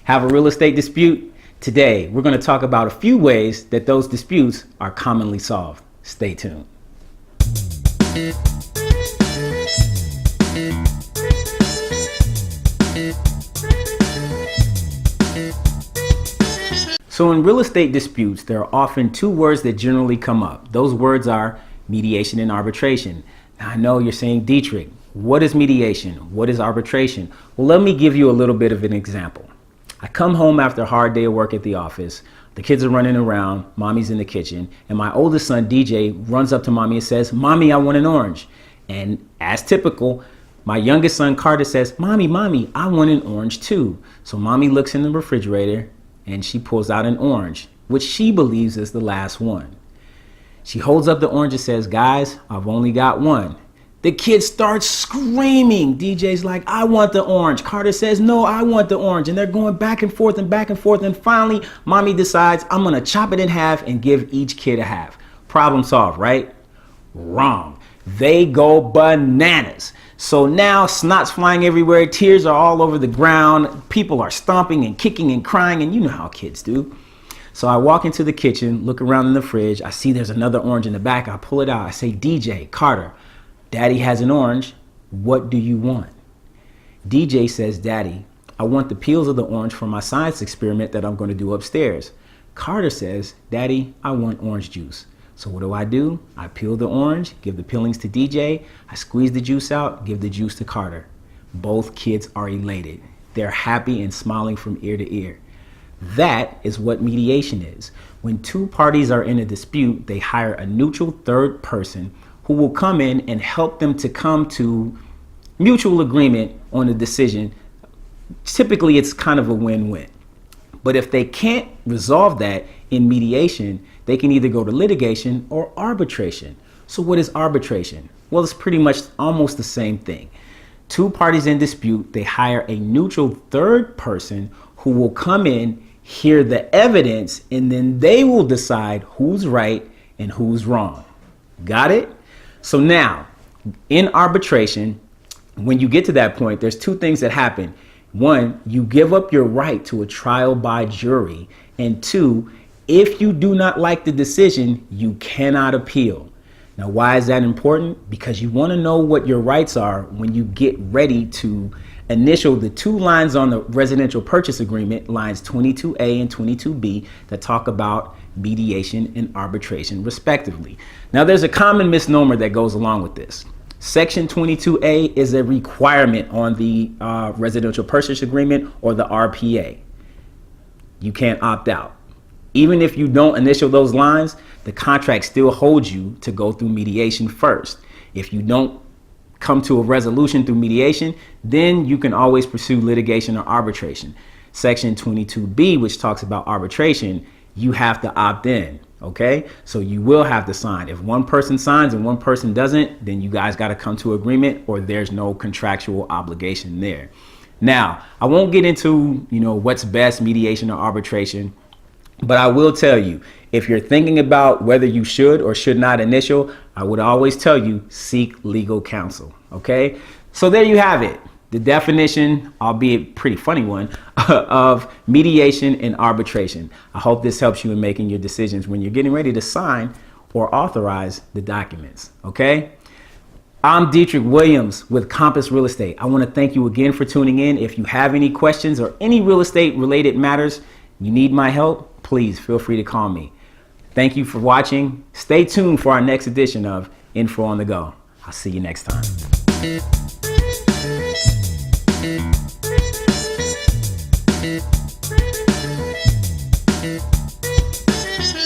Have a real estate dispute? Today, we're going to talk about a few ways that those disputes are commonly solved. Stay tuned. So in real estate disputes, there are often two words that generally come up. Those words are mediation and arbitration. Now, I know you're saying, Dietrich, what is mediation? What is arbitration? Well, let me give you a little bit of an example. I come home after a hard day of work at the office. The kids are running around, mommy's in the kitchen, and my oldest son, DJ, runs up to mommy and says, "Mommy, I want an orange." And as typical, my youngest son, Carter, says, Mommy, I want an orange too." So mommy looks in the refrigerator and she pulls out an orange, which she believes is the last one. She holds up the orange and says, "Guys, I've only got one." The kids start screaming. DJ's like, "I want the orange." Carter says, "No, I want the orange." And they're going back and forth and back and forth. And finally, mommy decides, "I'm going to chop it in half and give each kid a half." Problem solved, right? Wrong. They go bananas. So now snot's flying everywhere. Tears are all over the ground. People are stomping and kicking and crying. And you know how kids do. So I walk into the kitchen, look around in the fridge. I see there's another orange in the back. I pull it out. I say, "DJ, Carter, Daddy has an orange. What do you want?" DJ says, "Daddy, I want the peels of the orange for my science experiment that I'm going to do upstairs." Carter says, "Daddy, I want orange juice." So what do? I peel the orange, give the peelings to DJ. I squeeze the juice out, give the juice to Carter. Both kids are elated. They're happy and smiling from ear to ear. That is what mediation is. When two parties are in a dispute, they hire a neutral third person who will come in and help them to come to mutual agreement on a decision. Typically, it's kind of a win-win. But if they can't resolve that in mediation, they can either go to litigation or arbitration. So what is arbitration? Well, it's pretty much almost the same thing. Two parties in dispute, they hire a neutral third person who will come in, hear the evidence, and then they will decide who's right and who's wrong. Got it? So now, in arbitration, when you get to that point, there's two things that happen. One, you give up your right to a trial by jury. And two, if you do not like the decision, you cannot appeal. Now, why is that important? Because you want to know what your rights are when you get ready to initial the two lines on the residential purchase agreement, lines 22A and 22B, that talk about mediation and arbitration respectively. Now, there's a common misnomer that goes along with this. Section 22A is a requirement on the residential purchase agreement or the RPA. You can't opt out. Even if you don't initial those lines, the contract still holds you to go through mediation first. If you don't come to a resolution through mediation, then you can always pursue litigation or arbitration. Section 22B, which talks about arbitration, you have to opt in, okay? So you will have to sign. If one person signs and one person doesn't, then you guys got to come to agreement or there's no contractual obligation there. Now, I won't get into, what's best, mediation or arbitration, but I will tell you, if you're thinking about whether you should or should not initial, I would always tell you, seek legal counsel, okay? So there you have it. The definition, albeit pretty funny one, of mediation and arbitration. I hope this helps you in making your decisions when you're getting ready to sign or authorize the documents, okay? I'm Dietrich Williams with Compass Real Estate. I want to thank you again for tuning in. If you have any questions or any real estate related matters, you need my help, please feel free to call me. Thank you for watching. Stay tuned for our next edition of Info on the Go. I'll see you next time.